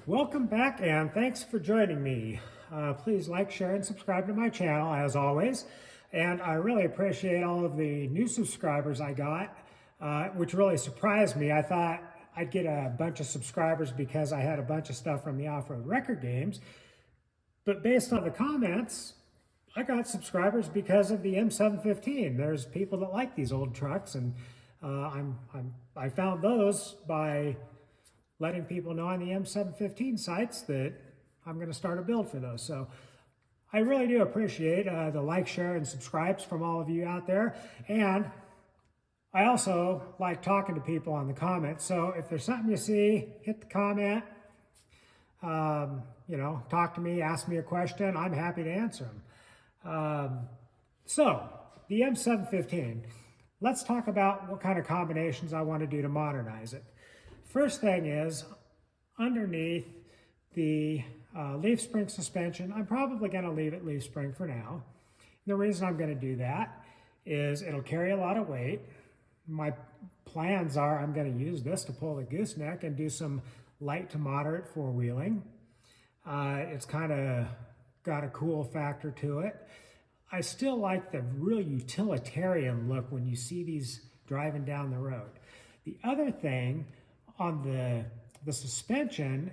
Welcome back and thanks for joining me. Please like, share, and subscribe to my channel as always. And I really appreciate all of the new subscribers I got, which really surprised me. I thought I'd get a bunch of subscribers because I had a bunch of stuff from the off-road record games. But based on the comments, I got subscribers because of the M715. There's people that like these old trucks, and I found those by letting people know on the M715 sites that I'm going to start a build for those. So I really do appreciate the like, share, and subscribes from all of you out there. And I also like talking to people on the comments. So if there's something you see, hit the comment, talk to me, ask me a question. I'm happy to answer them. So the M715, let's talk about what kind of combinations I want to do to modernize it. First thing is, underneath the leaf spring suspension, I'm probably going to leave it leaf spring for now. The reason I'm going to do that is it'll carry a lot of weight. My plans are I'm going to use this to pull the gooseneck and do some light to moderate four-wheeling. It's kind of got a cool factor to it. I still like the real utilitarian look when you see these driving down the road. The other thing on the suspension,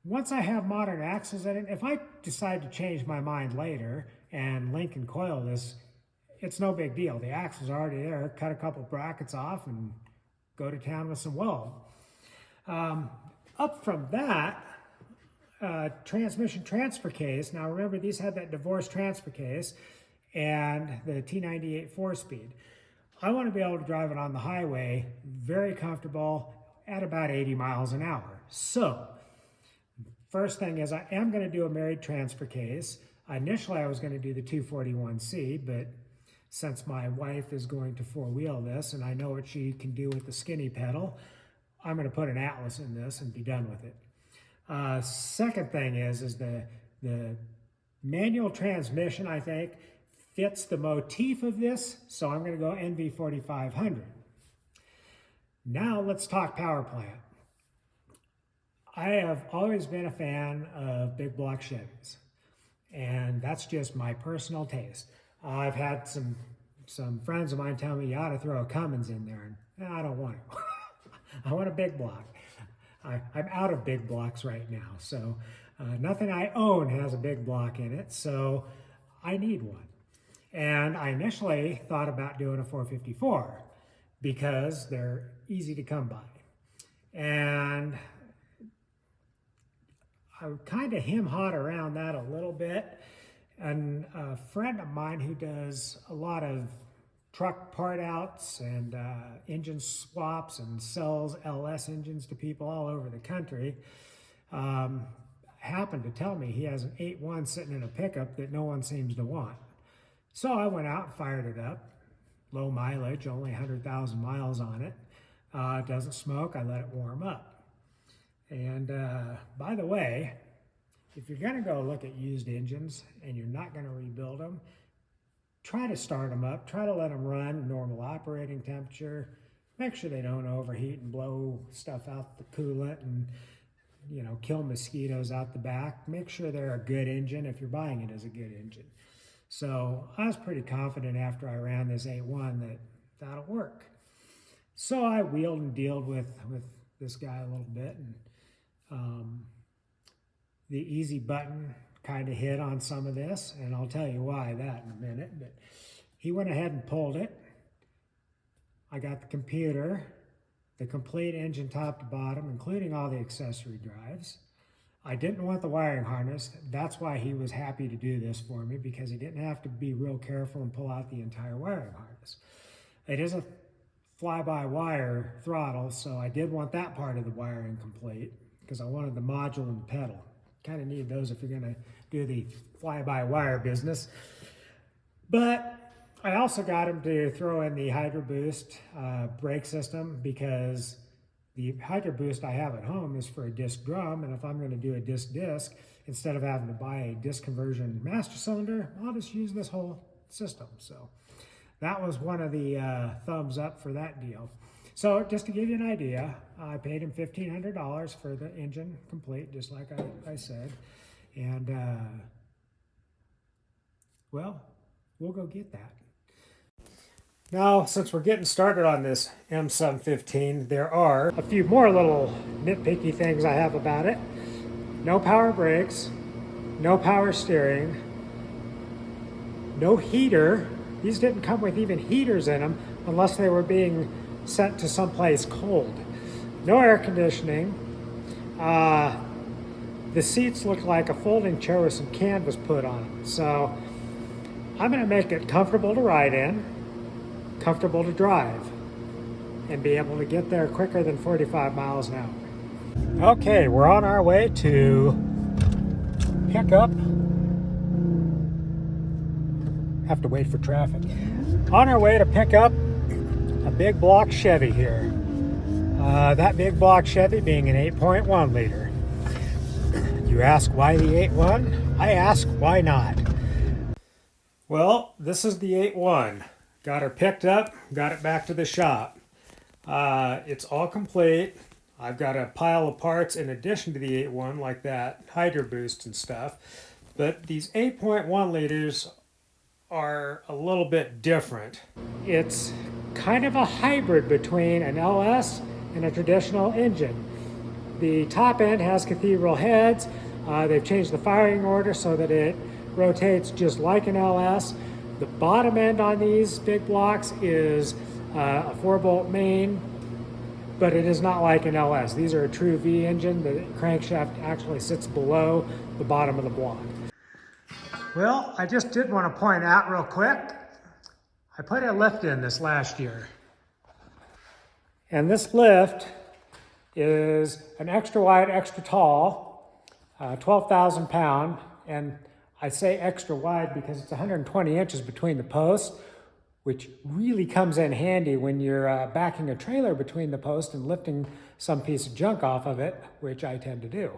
once I have modern axles in it, if I decide to change my mind later and link and coil this, it's no big deal. The axles are already there, cut a couple brackets off and go to town with some weld. Up from that, transmission transfer case. Now remember, these had that divorced transfer case and the T98 4-speed. I want to be able to drive it on the highway, very comfortable, at about 80 miles an hour. So, first thing is I am going to do a married transfer case. Initially, I was going to do the 241C, but since my wife is going to four-wheel this, and I know what she can do with the skinny pedal, I'm going to put an Atlas in this and be done with it. Second thing is the manual transmission, I think, fits the motif of this, so I'm going to go NV4500. Now let's talk power plant. I have always been a fan of big block Chevys, and that's just my personal taste. I've had some friends of mine tell me you ought to throw a Cummins in there, and I don't want it. I want a big block. I'm out of big blocks right now, so nothing I own has a big block in it, so I need one. And I initially thought about doing a 454 because they're easy to come by. And I kind of hem-hawed around that a little bit. And a friend of mine who does a lot of truck part outs and engine swaps and sells LS engines to people all over the country, happened to tell me he has an 8.1 sitting in a pickup that no one seems to want. So I went out and fired it up. Low mileage, only 100,000 miles on it. It doesn't smoke, I let it warm up. And by the way, if you're gonna go look at used engines and you're not gonna rebuild them, try to start them up, try to let them run normal operating temperature, make sure they don't overheat and blow stuff out the coolant and kill mosquitoes out the back. Make sure they're a good engine if you're buying it as a good engine. So I was pretty confident after I ran this 8.1 that that'll work. So I wheeled and dealed with this guy a little bit, and the easy button kind of hit on some of this, and I'll tell you why that in a minute, but he went ahead and pulled it. I got the computer, the complete engine top to bottom, including all the accessory drives. I didn't want the wiring harness. That's why he was happy to do this for me, because he didn't have to be real careful and pull out the entire wiring harness. It is a fly-by-wire throttle, so I did want that part of the wiring complete because I wanted the module and the pedal. Kind of need those if you're going to do the fly-by-wire business. But I also got him to throw in the Hydro Boost brake system, because the Hydro Boost I have at home is for a disc drum, and if I'm going to do a disc, instead of having to buy a disc conversion master cylinder, I'll just use this whole system. So that was one of the thumbs up for that deal. So just to give you an idea, I paid him $1,500 for the engine complete, just like I said. And, well, we'll go get that. Now, since we're getting started on this M715, there are a few more little nitpicky things I have about it. No power brakes, no power steering, no heater. These didn't come with even heaters in them unless they were being sent to someplace cold. No air conditioning. The seats look like a folding chair with some canvas put on them. So I'm going to make it comfortable to ride in, comfortable to drive, and be able to get there quicker than 45 miles an hour. Okay, we're on our way to pick up. Have to wait for traffic. On our way to pick up a big block Chevy here. That big block Chevy being an 8.1 liter. You ask why the 8.1? I ask why not. Well, this is the 8.1. Got her picked up, got it back to the shop. It's all complete. I've got a pile of parts in addition to the 8.1, like that Hydro Boost and stuff. But these 8.1 liters are a little bit different. It's kind of a hybrid between an LS and a traditional engine. The top end has cathedral heads. They've changed the firing order so that it rotates just like an LS. The bottom end on these big blocks is a 4-bolt main, but it is not like an LS. These are a true V engine. The crankshaft actually sits below the bottom of the block. Well, I just did want to point out real quick, I put a lift in this last year. And this lift is an extra wide, extra tall, 12,000 pound. And I say extra wide because it's 120 inches between the posts, which really comes in handy when you're backing a trailer between the posts and lifting some piece of junk off of it, which I tend to do.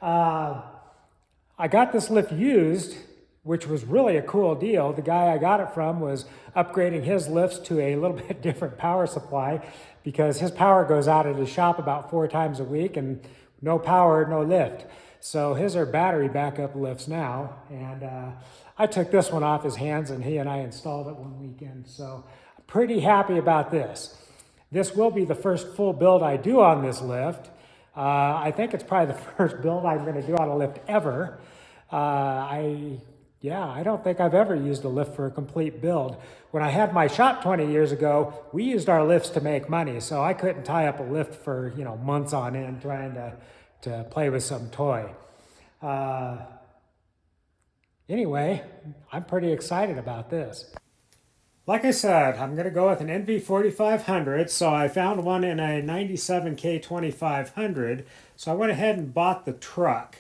I got this lift used, which was really a cool deal. The guy I got it from was upgrading his lifts to a little bit different power supply because his power goes out at his shop about 4 times a week and no power, no lift. So his are battery backup lifts now. And I took this one off his hands and he and I installed it one weekend. So I'm pretty happy about this. This will be the first full build I do on this lift. I think it's probably the first build I'm going to do on a lift ever. I don't think I've ever used a lift for a complete build. When I had my shop 20 years ago, we used our lifts to make money, so I couldn't tie up a lift for months on end trying to play with some toy. Anyway, I'm pretty excited about this. Like I said, I'm going to go with an NV4500, so I found one in a 97K 2500, so I went ahead and bought the truck.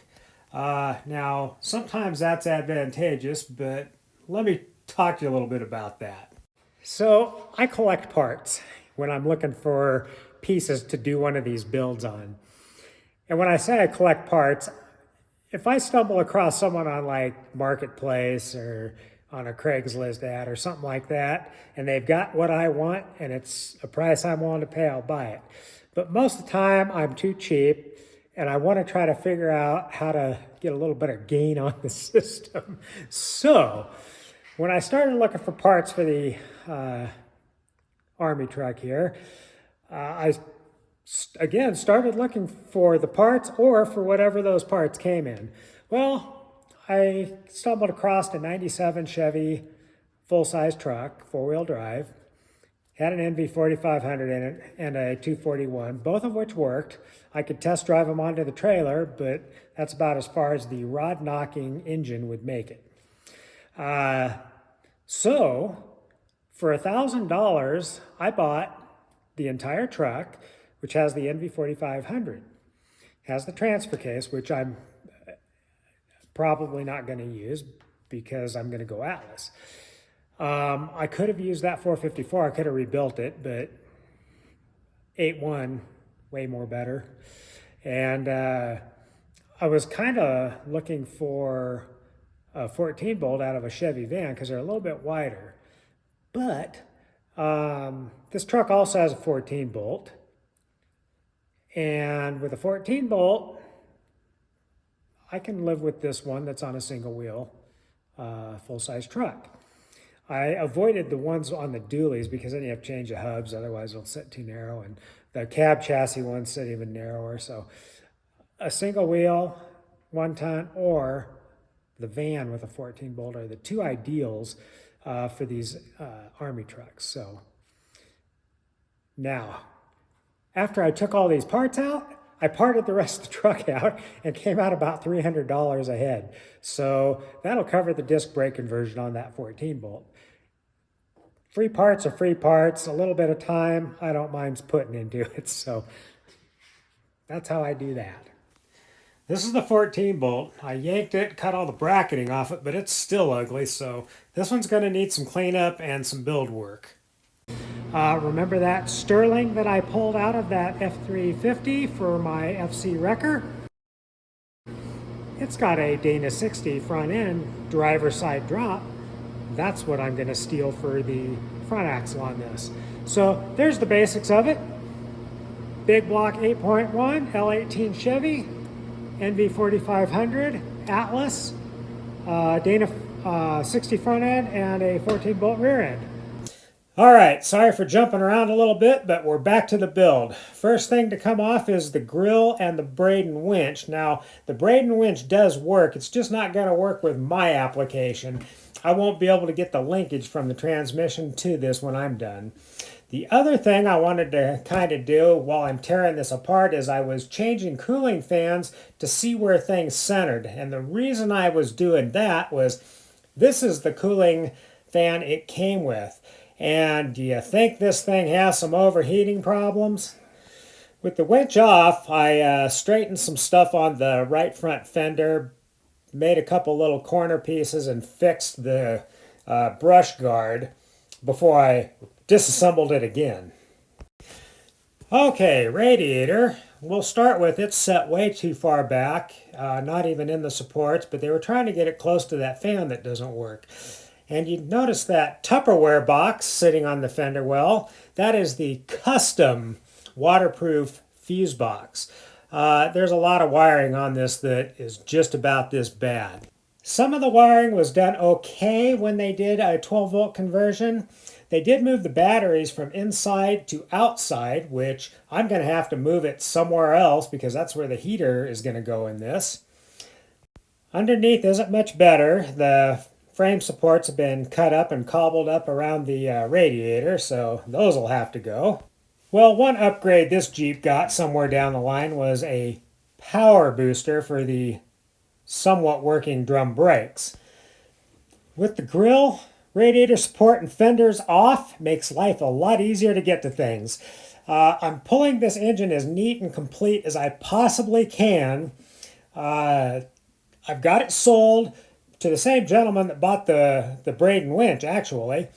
Now, sometimes that's advantageous, but let me talk to you a little bit about that. So, I collect parts when I'm looking for pieces to do one of these builds on. And when I say I collect parts, if I stumble across someone on like Marketplace or on a Craigslist ad or something like that, and they've got what I want and it's a price I'm willing to pay, I'll buy it. But most of the time I'm too cheap and I want to try to figure out how to get a little bit of gain on the system. So when I started looking for parts for the Army truck here, I again started looking for the parts or for whatever those parts came in. Well, I stumbled across a 97 Chevy full-size truck, 4-wheel drive, had an NV4500 in it and a 241, both of which worked. I could test drive them onto the trailer, but that's about as far as the rod-knocking engine would make it. So for $1,000, I bought the entire truck, which has the NV4500. Has the transfer case, which I'm probably not going to use because I'm going to go Atlas. I could have used that 454. I could have rebuilt it, but 8.1, way more better. And I was kind of looking for a 14 bolt out of a Chevy van because they're a little bit wider. But this truck also has a 14 bolt. And with a 14 bolt, I can live with this one that's on a single wheel, full-size truck. I avoided the ones on the dualies because then you have to change the hubs, otherwise it'll sit too narrow. And the cab chassis ones sit even narrower. So a single wheel, 1 ton, or the van with a 14 bolt are the two ideals for these Army trucks. So now, after I took all these parts out, I parted the rest of the truck out and came out about $300 ahead. So that'll cover the disc brake conversion on that 14 bolt. Free parts are free parts. A little bit of time, I don't mind putting into it. So that's how I do that. This is the 14 bolt. I yanked it, cut all the bracketing off it, but it's still ugly. So this one's going to need some cleanup and some build work. Remember that Sterling that I pulled out of that F350 for my FC Wrecker? It's got a Dana 60 front end driver side drop. That's what I'm going to steal for the front axle on this. So there's the basics of it. Big block 8.1 L18 Chevy, NV4500, Atlas, Dana 60 front end, and a 14 bolt rear end. All right, sorry for jumping around a little bit, but we're back to the build. First thing to come off is the grill and the Braden winch. Now, the Braden winch does work. It's just not going to work with my application. I won't be able to get the linkage from the transmission to this when I'm done. The other thing I wanted to kind of do while I'm tearing this apart is I was changing cooling fans to see where things centered. And the reason I was doing that was this is the cooling fan it came with. And do you think this thing has some overheating problems? With the winch off, I straightened some stuff on the right front fender, made a couple little corner pieces, and fixed the brush guard before I disassembled it again. Okay, radiator. We'll start with it's set way too far back, not even in the supports, but they were trying to get it close to that fan that doesn't work. And you notice that Tupperware box sitting on the fender well. That is the custom waterproof fuse box. There's a lot of wiring on this that is just about this bad. Some of the wiring was done okay when they did a 12 volt conversion. They did move the batteries from inside to outside, which I'm going to have to move it somewhere else because that's where the heater is going to go in this. Underneath isn't much better. The frame supports have been cut up and cobbled up around the radiator, so those will have to go. Well, one upgrade this Jeep got somewhere down the line was a power booster for the somewhat working drum brakes. With the grill, radiator support, and fenders off, makes life a lot easier to get to things. I'm pulling this engine as neat and complete as I possibly can. I've got it sold to the same gentleman that bought the Braden winch, actually,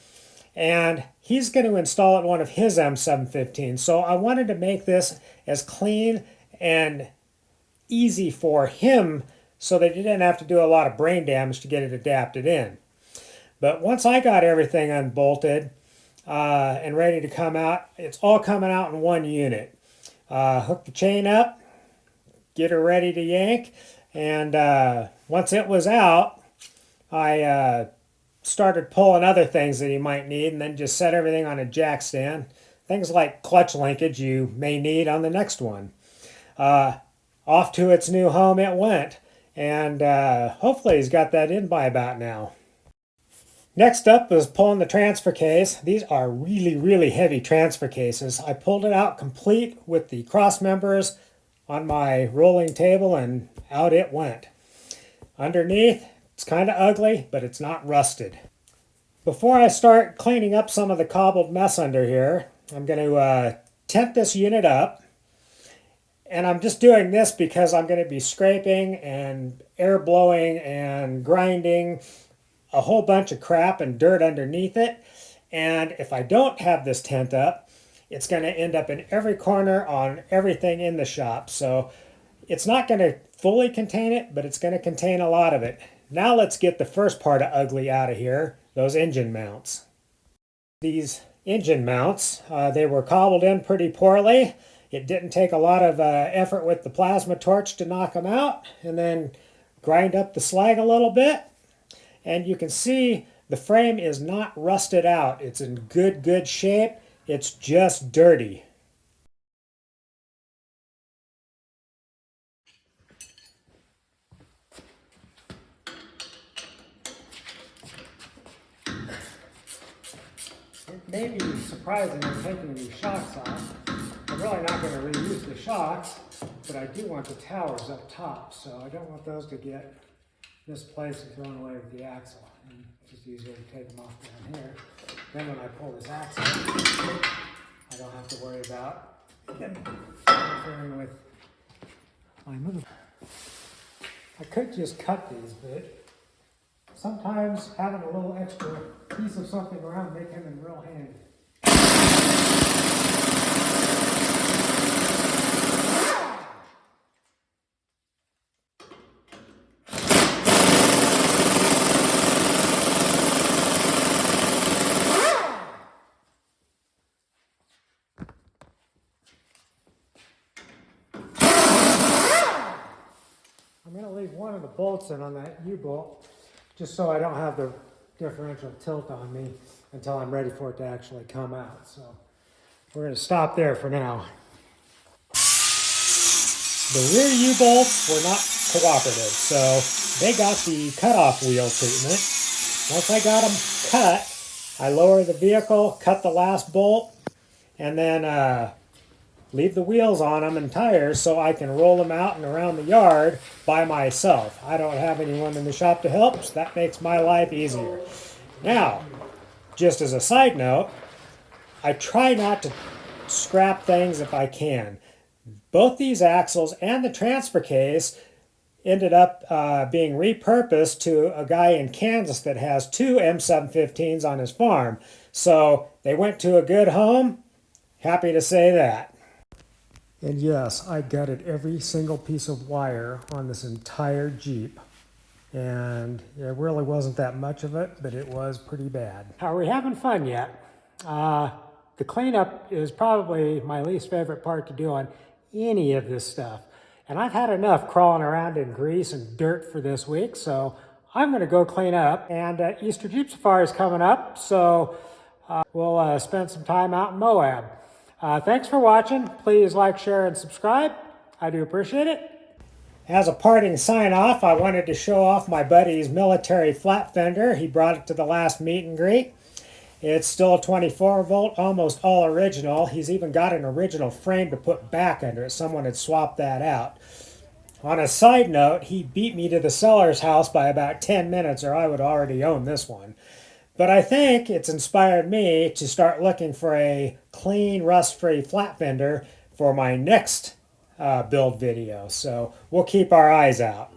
and he's going to install it in one of his M715. So I wanted to make this as clean and easy for him so that he didn't have to do a lot of brain damage to get it adapted in. But once I got everything unbolted and ready to come out, it's all coming out in one unit. Hook the chain up, get her ready to yank, and once it was out, I started pulling other things that you might need and then just set everything on a jack stand. Things like clutch linkage you may need on the next one. Off to its new home it went, and hopefully he's got that in by about now. Next up is pulling the transfer case. These are really, really heavy transfer cases. I pulled it out complete with the cross members on my rolling table and out it went. Underneath, it's kind of ugly, but it's not rusted. Before I start cleaning up some of the cobbled mess under here, I'm going to tent this unit up. And I'm just doing this because I'm going to be scraping and air blowing and grinding a whole bunch of crap and dirt underneath it. And if I don't have this tent up, it's going to end up in every corner on everything in the shop. So it's not going to fully contain it, but it's going to contain a lot of it. Now let's get the first part of ugly out of here, those engine mounts. These engine mounts, they were cobbled in pretty poorly. It didn't take a lot of effort with the plasma torch to knock them out, and then grind up the slag a little bit. And you can see the frame is not rusted out. It's in good shape. It's just dirty. It may be surprising I'm taking these shocks off. I'm really not going to reuse the shocks, but I do want the towers up top, so I don't want those to get misplaced and thrown away with the axle. And it's just easier to take them off down here. Then when I pull this axle, I don't have to worry about interfering with my move. I could just cut these, but sometimes having a little extra piece of something around may come in real handy. I'm going to leave one of the bolts in on that U-bolt just so I don't have the differential tilt on me until I'm ready for it to actually come out. So we're going to stop there for now. The rear U-bolts were not cooperative, so they got the cutoff wheel treatment. Once I got them cut, I lower the vehicle, cut the last bolt, and then leave the wheels on them and tires so I can roll them out and around the yard by myself. I don't have anyone in the shop to help, so that makes my life easier. Now, just as a side note, I try not to scrap things if I can. Both these axles and the transfer case ended up being repurposed to a guy in Kansas that has two M715s on his farm. So they went to a good home. Happy to say that. And yes, I gutted every single piece of wire on this entire Jeep. And it really wasn't that much of it, but it was pretty bad. Are we having fun yet? The cleanup is probably my least favorite part to do on any of this stuff. And I've had enough crawling around in grease and dirt for this week, so I'm going to go clean up. And Easter Jeep Safari is coming up, so we'll spend some time out in Moab. Thanks for watching. Please like, share, and subscribe. I do appreciate it. As a parting sign-off, I wanted to show off my buddy's military flat fender. He brought it to the last meet and greet. It's still a 24-volt, almost all original. He's even got an original frame to put back under it. Someone had swapped that out. On a side note, he beat me to the seller's house by about 10 minutes, or I would already own this one. But I think it's inspired me to start looking for a clean, rust-free flat fender for my next build video. So we'll keep our eyes out.